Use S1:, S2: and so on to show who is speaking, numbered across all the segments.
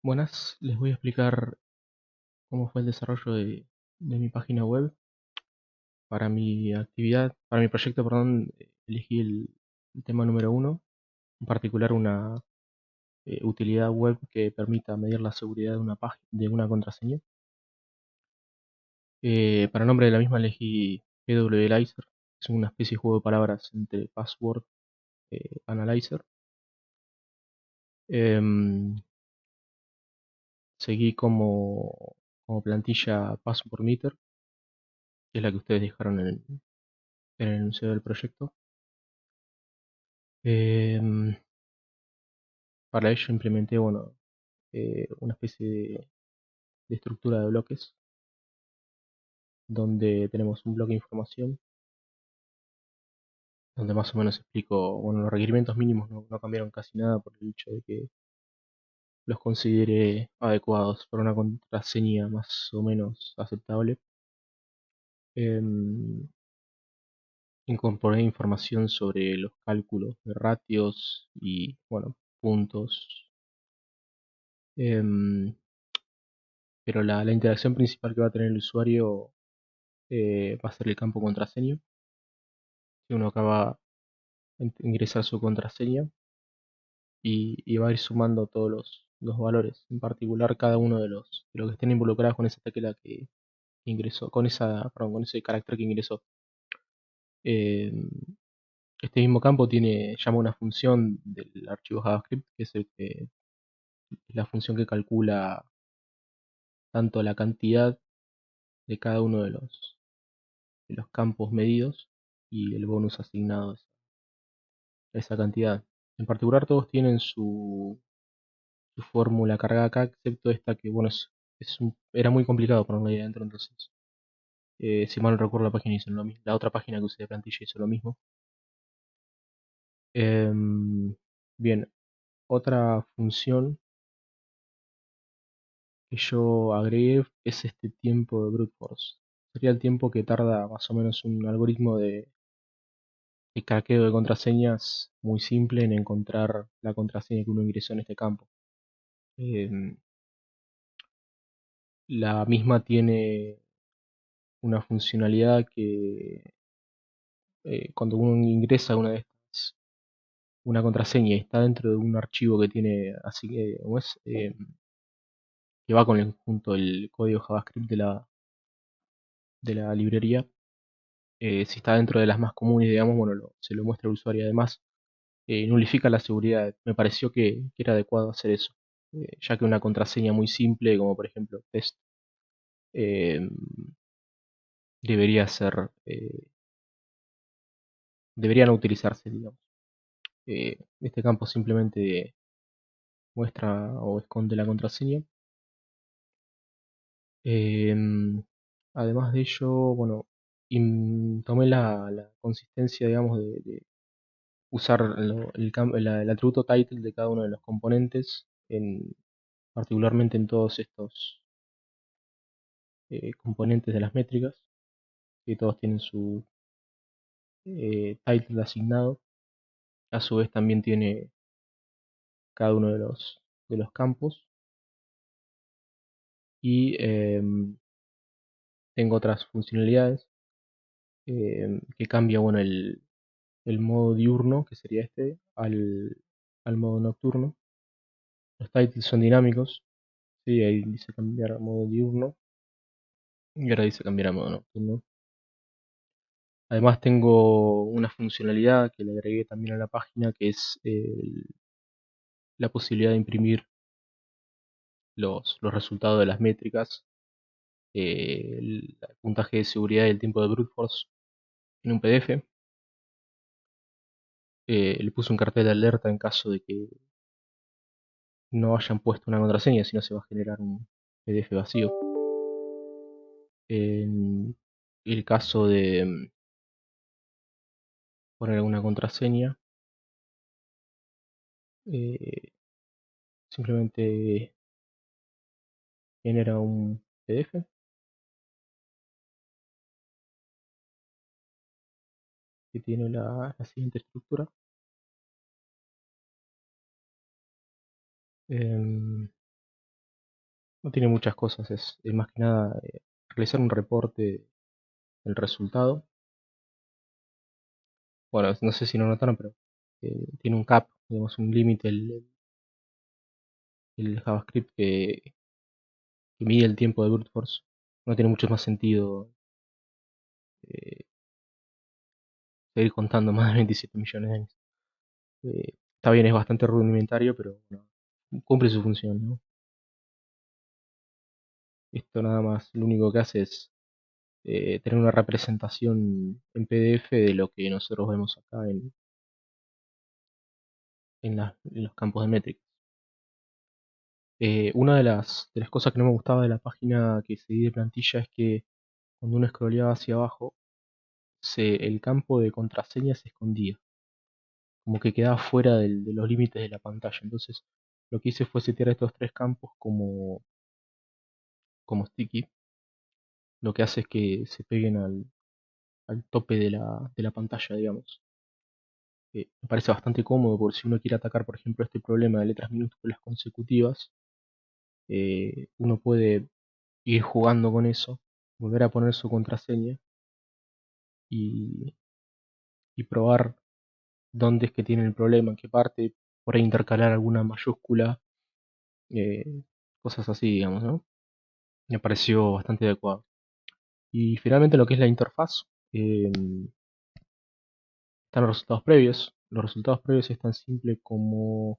S1: Buenas, les voy a explicar cómo fue el desarrollo de mi página web. Para mi actividad, para mi proyecto, perdón, elegí el tema número uno, en particular una utilidad web que permita medir la seguridad de una página, de una contraseña. Para el nombre de la misma elegí PWAlyzer, es una especie de juego de palabras entre Password Analyzer. Em, Seguí como plantilla Password Meter, que es la que ustedes dejaron en el enunciado del proyecto. Em, para ello implementé, bueno, una especie de estructura de bloques, donde tenemos un bloque de información, donde más o menos explico, bueno, los requerimientos mínimos no cambiaron casi nada por el hecho de que los consideré adecuados para una contraseña más o menos aceptable. Em, Incorporé información sobre los cálculos de ratios y, bueno, puntos. Em, pero la interacción principal que va a tener el usuario va a ser el campo contraseña. Si uno acaba de ingresar su contraseña y va a ir sumando todos los valores, en particular cada uno de los que estén involucrados con esa tecla que ingresó, con ese carácter que ingresó. Eh, este mismo campo llama una función del archivo JavaScript, que es la función que calcula tanto la cantidad de cada uno de los campos medidos y el bonus asignado a esa cantidad. En particular todos tienen su fórmula cargada acá, excepto esta que, bueno, era muy complicado ponerla ahí adentro, entonces, si mal no recuerdo, la página hizo lo mismo. La otra página que usé de plantilla hizo lo mismo. Em, Bien, otra función que yo agregué es este tiempo de brute force. Sería el tiempo que tarda más o menos un algoritmo de craqueo de contraseñas muy simple en encontrar la contraseña que uno ingresó en este campo. Em, la misma tiene una funcionalidad que cuando uno ingresa una contraseña y está dentro de un archivo que tiene así ¿cómo es? Que va junto el código JavaScript de la librería. Si está dentro de las más comunes, digamos, bueno, se lo muestra al usuario. Además, nulifica la seguridad. Me pareció que era adecuado hacer eso, ya que una contraseña muy simple, como por ejemplo test, eh, debería ser, debería no utilizarse, digamos. Este campo simplemente muestra o esconde la contraseña. Em, Además de ello, bueno, tomé la consistencia, digamos, de usar el atributo title de cada uno de los componentes, particularmente en todos estos componentes de las métricas, que todos tienen su title asignado. A su vez también tiene cada uno de los campos. Y tengo otras funcionalidades que cambia, bueno, el modo diurno, que sería este, al modo nocturno. Los titles son dinámicos, sí, ahí dice cambiar a modo diurno y ahora dice cambiar a modo nocturno. Además tengo una funcionalidad que le agregué también a la página, que es la posibilidad de imprimir los resultados de las métricas, el puntaje de seguridad y el tiempo de brute force en un PDF. Le puse un cartel de alerta en caso de que no hayan puesto una contraseña, si no se va a generar un PDF vacío. En el caso de poner una contraseña, eh, simplemente genera un PDF que tiene la siguiente estructura. Em, No tiene muchas cosas, es más que nada realizar un reporte del resultado. Bueno, no sé si lo notaron, pero tiene un cap, digamos, un límite el JavaScript que mide el tiempo de brute force. No tiene mucho más sentido eh, seguir contando más de 27 millones de años. Está bien, es bastante rudimentario, pero bueno, cumple su función, ¿no? Esto nada más, lo único que hace es tener una representación en PDF de lo que nosotros vemos acá en los campos de métricas. Una de las cosas que no me gustaba de la página que seguí de plantilla es que cuando uno scrolleaba hacia abajo, el campo de contraseña se escondía, como que quedaba fuera de los límites de la pantalla. Entonces, lo que hice fue setear estos tres campos como sticky, lo que hace es que se peguen al tope de la pantalla, digamos. Me parece bastante cómodo porque si uno quiere atacar, por ejemplo, este problema de letras minúsculas consecutivas, uno puede ir jugando con eso, volver a poner su contraseña y, y probar dónde es que tiene el problema, en qué parte, por ahí intercalar alguna mayúscula, eh, cosas así, digamos, ¿no? Me pareció bastante adecuado. Y finalmente lo que es la interfaz, están los resultados previos. Los resultados previos es tan simple como,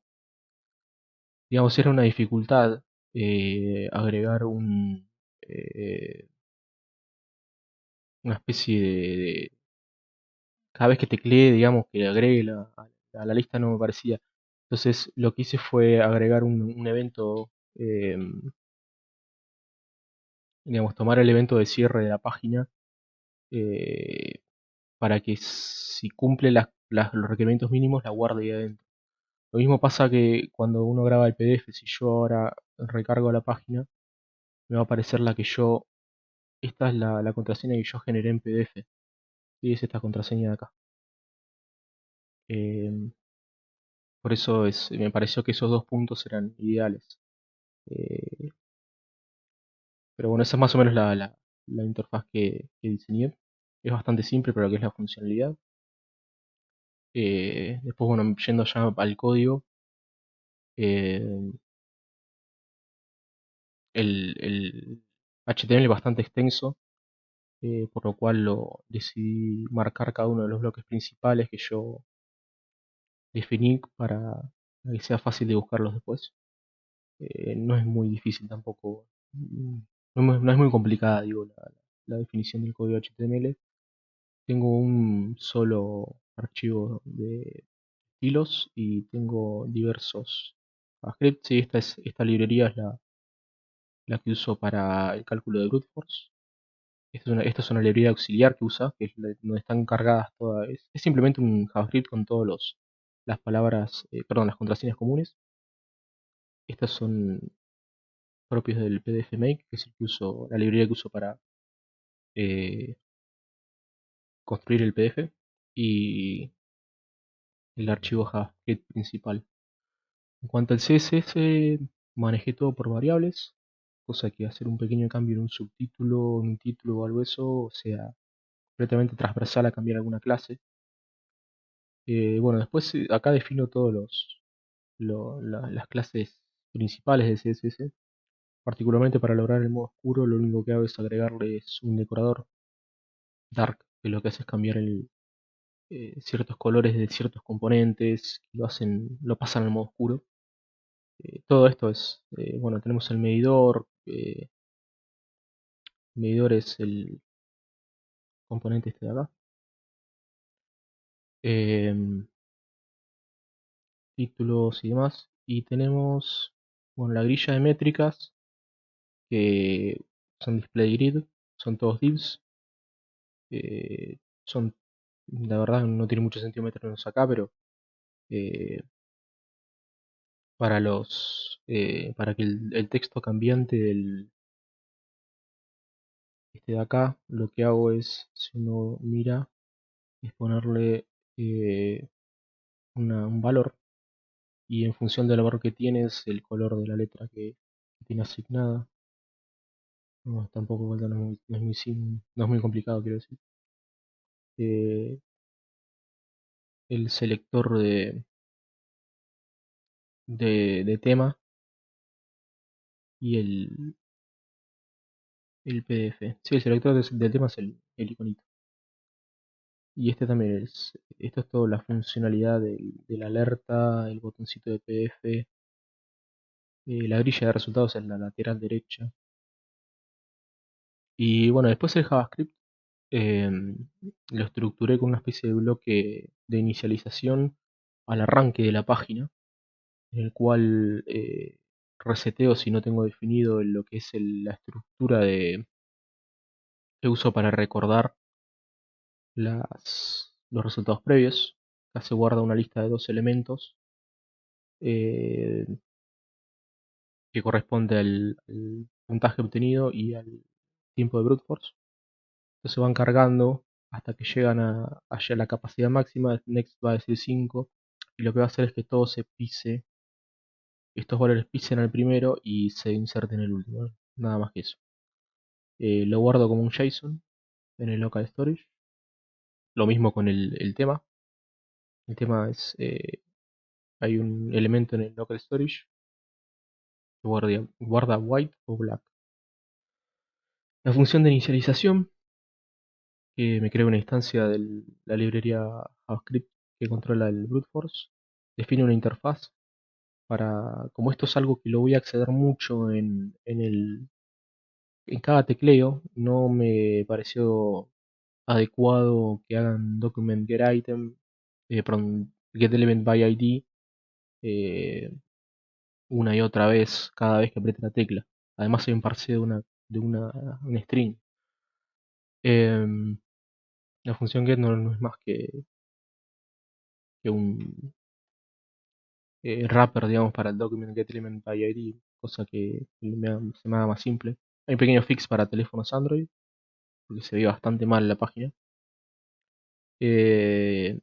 S1: digamos, era una dificultad agregar eh, una especie cada vez que tecleé, digamos, que agregue a la lista no me parecía. Entonces lo que hice fue agregar un evento, digamos, tomar el evento de cierre de la página eh, para que si cumple los requerimientos mínimos la guarde ahí adentro. Lo mismo pasa que cuando uno graba el PDF, si yo ahora recargo la página, me va a aparecer esta es la contraseña que yo generé en PDF. Y es esta contraseña de acá. Em, por eso me pareció que esos dos puntos eran ideales. Eh, pero bueno, esa es más o menos la interfaz que diseñé. Es bastante simple para lo que es la funcionalidad. Después, bueno, yendo ya al código, eh, el HTML es bastante extenso, por lo cual decidí marcar cada uno de los bloques principales que yo definí para que sea fácil de buscarlos después. No es muy difícil tampoco, no es muy complicada, digo, la definición del código HTML. Tengo un solo archivo de estilos y tengo diversos JavaScript. Sí, esta librería es la que uso para el cálculo de brute force. Esta es una librería auxiliar que usa, que es donde están cargadas todas. Es simplemente un JavaScript con todas las palabras, perdón, las contraseñas comunes. Estas son propios del PDF Make, que es la librería que uso para eh, construir el PDF, y el archivo JavaScript principal. En cuanto al CSS, manejé todo por variables, cosa que hacer un pequeño cambio en un subtítulo, en un título o algo eso, o sea, completamente transversal a cambiar alguna clase. Bueno, después acá defino todos las clases principales de CSS. Particularmente para lograr el modo oscuro, lo único que hago es agregarles un decorador dark, que lo que hace es cambiar ciertos colores de ciertos componentes, lo pasan al modo oscuro. Todo esto bueno, tenemos el medidor. Medidor es el componente este de acá. em, Títulos y demás. Y tenemos, bueno, la grilla de métricas, que son display grid, son todos divs. Son, la verdad, no tiene mucho sentido meternos acá, pero eh, para que el texto cambiante este de acá, lo que hago es, si uno mira, es ponerle eh, un valor, y en función del valor que tiene es el color de la letra que tiene asignada. No, tampoco no es muy, no es muy complicado, quiero decir. Eh, el selector de tema y el PDF. Sí, el selector de tema es el iconito. Y este también esto es toda la funcionalidad de la alerta, el botoncito de PDF, la grilla de resultados en la lateral derecha. Y bueno, después el JavaScript lo estructuré con una especie de bloque de inicialización al arranque de la página, en el cual reseteo si no tengo definido lo que es la estructura que uso para recordar los resultados previos. Acá se guarda una lista de dos elementos eh, que corresponde al puntaje obtenido y al tiempo de brute force. Entonces se van cargando hasta que llegan a la capacidad máxima. Next va a decir 5 y lo que va a hacer es que todo se pise, estos valores pisen al primero y se inserten en el último, ¿no? Nada más que eso. Lo guardo como un JSON en el local storage. Lo mismo con el tema. El tema es, hay un elemento en el local storage que guarda white o black. La función de inicialización, que me crea una instancia de la librería JavaScript que controla el brute force, define una interfaz para, como esto es algo que lo voy a acceder mucho en cada tecleo, no me pareció adecuado que hagan document get item, perdón, get element by ID, eh, una y otra vez cada vez que apriete la tecla. Además hay un parseo un string. Em, la función get no es más que un wrapper, digamos, para el document get element by ID, cosa que se me haga más simple. Hay un pequeño fix para teléfonos Android, porque se ve bastante mal la página. Eh,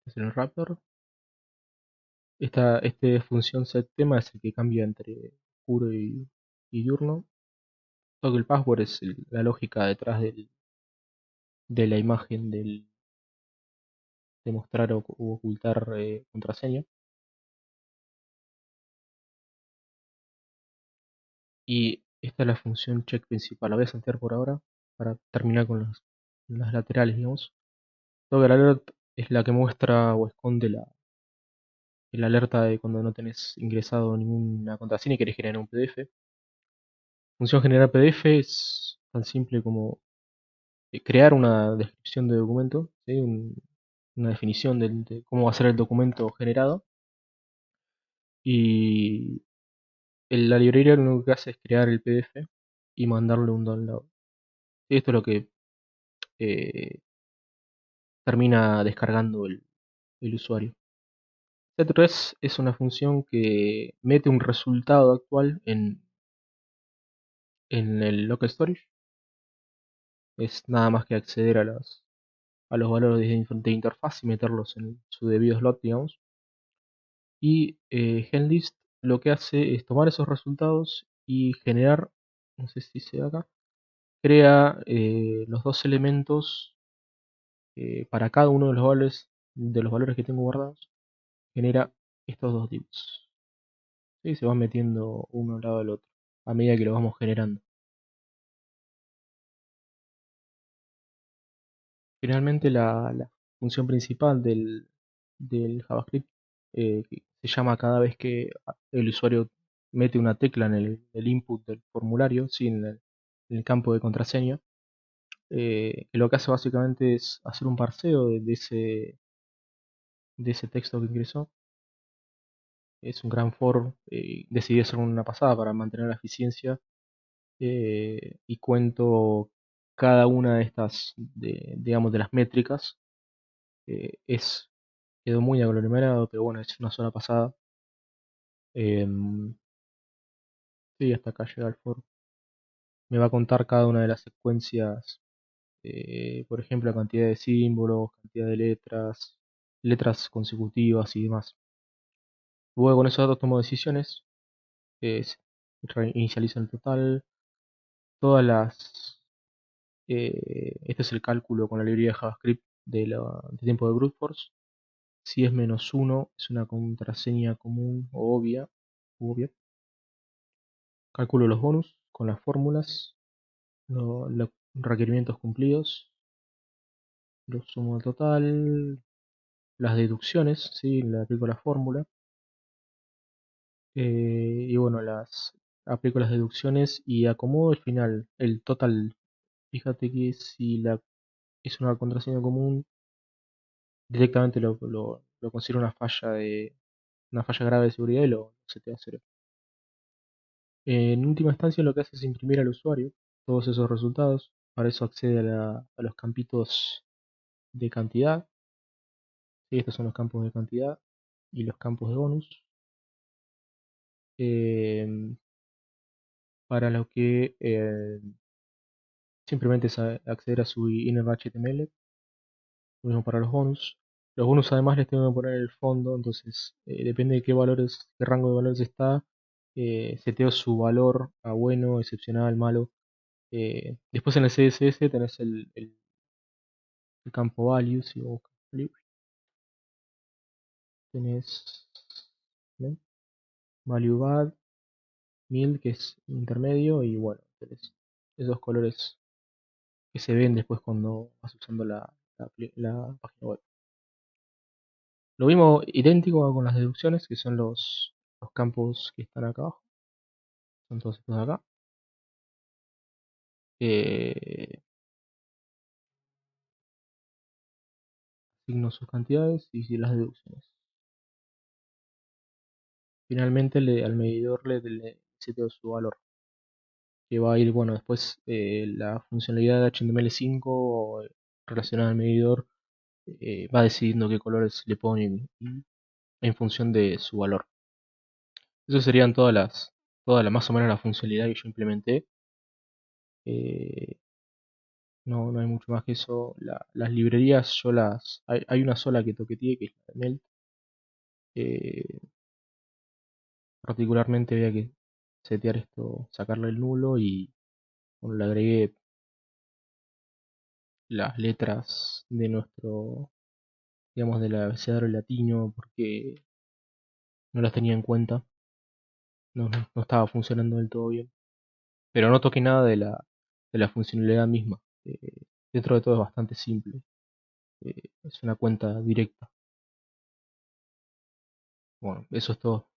S1: es el wrapper. Este función setTema es el que cambia entre oscuro y diurno. Toggle password es la lógica detrás de la imagen de mostrar u ocultar contraseña. Y esta es la función check principal. La voy a saltear por ahora para terminar con las laterales, digamos. Toggle alert es la que muestra o esconde el alerta de cuando no tenés ingresado ninguna contraseña y querés generar un PDF. Función generar PDF es tan simple como crear una descripción de documento, ¿sí? Una definición de cómo va a ser el documento generado. Y la librería lo único que hace es crear el PDF y mandarle un download. Y esto es lo que eh, termina descargando el usuario. Set es una función que mete un resultado actual en el local storage. Es nada más que acceder a los valores de interfaz y meterlos en su debido slot, digamos. Y GenList lo que hace es tomar esos resultados y generar, no sé si se ve acá, crea los dos elementos para cada uno de los valores que tengo guardados, genera estos dos divs. ¿Sí? Se van metiendo uno al lado del otro a medida que lo vamos generando. Finalmente la función principal del JavaScript que se llama cada vez que el usuario mete una tecla en el input del formulario, ¿sí? En el campo de contraseña, que lo que hace básicamente es hacer un parseo de ese texto que ingresó. Es un gran for, decidí hacer una pasada para mantener la eficiencia y cuento cada una de estas, digamos, de las métricas. Quedó muy aglomerado, pero bueno, es una sola pasada. Em, sí, hasta acá llega el for. Me va a contar cada una de las secuencias, por ejemplo, la cantidad de símbolos, cantidad de letras, letras consecutivas y demás. Luego con esos datos tomo decisiones. Reinicializa el total. Todas las... este es el cálculo con la librería de JavaScript de tiempo de brute force. Si es -1, es una contraseña común o obvia. Calculo los bonus con las fórmulas, los requerimientos cumplidos, lo sumo al total, las deducciones, ¿sí? Le aplico la fórmula. Y bueno, aplico las deducciones y acomodo al final el total. Fíjate que si es una contraseña común, directamente lo considero una falla grave de seguridad y lo seteo a cero. En última instancia lo que hace es imprimir al usuario todos esos resultados. Para eso accede a los campitos de cantidad. Sí, estos son los campos de cantidad y los campos de bonus. Em, para lo que simplemente es acceder a su inner HTML. Lo mismo para los bonus. Los bonus además les tengo que poner el fondo, entonces depende de qué rango de valores está. Seteo su valor a bueno, excepcional, malo. Después en el CSS tenés el campo value, si vos buscas value, tenés ¿ven? Value bad, mild, que es intermedio, y bueno, tenés esos colores que se ven después cuando vas usando la página web. Lo mismo idéntico con las deducciones, que son los campos que están acá abajo, son todos estos de acá. Eh, Asigno sus cantidades y las deducciones. Finalmente al medidor le seteo su valor, que va a ir, bueno, después la funcionalidad de HTML5 relacionada al medidor va decidiendo qué colores le ponen en función de su valor. Eso serían más o menos la funcionalidad que yo implementé. Eh, no hay mucho más que eso. Las librerías hay una sola que toqueteé, que es la de Melt. Eh, Particularmente había que setear esto, sacarle el nulo y bueno, le agregué las letras de digamos, del abecedario latino porque no las tenía en cuenta. No estaba funcionando del todo bien. Pero no toqué nada de la funcionalidad misma. Dentro de todo es bastante simple. Es una cuenta directa. Bueno, eso es todo.